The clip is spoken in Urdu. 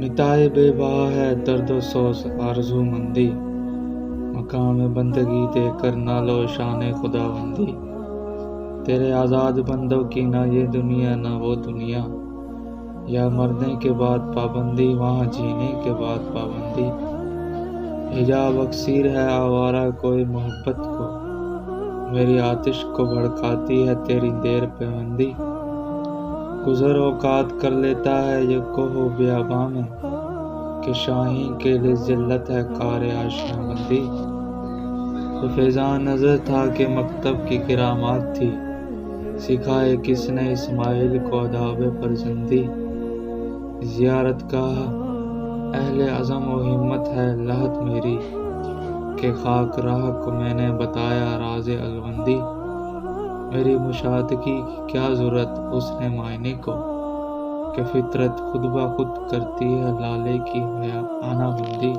مٹائے بے بہا ہے درد و سوز آرزو مندی، مقام بندگی دے کر نہ لو شان خدا بندی۔ تیرے آزاد بندوں کی نہ یہ دنیا نہ وہ دنیا، یا مرنے کے بعد پابندی وہاں جینے کے بعد پابندی۔ حجاب اکثیر ہے آوارہ کوئی محبت کو، میری آتش کو بھڑکاتی ہے تیری دیر پیوندی۔ گزر اوقات کر لیتا ہے یہ کوہ و بیاباں میں، کہ شاہین کے لیے ذلت ہے کار آشیاں بندی۔ تو فیضاں نظر تھا کہ مکتب کی کرامات تھی، سکھائے کس نے اسماعیل کو آداب فرزندی۔ زیارت گاہ اہل عزم و ہمت ہے لحد میری، کہ خاک راہ کو میں نے بتایا راز الوندی۔ میری مشاہدگی کی کیا ضرورت حسن معائنے کو، کہ فطرت خود بخود کرتی ہے لالے کی آنا بندی۔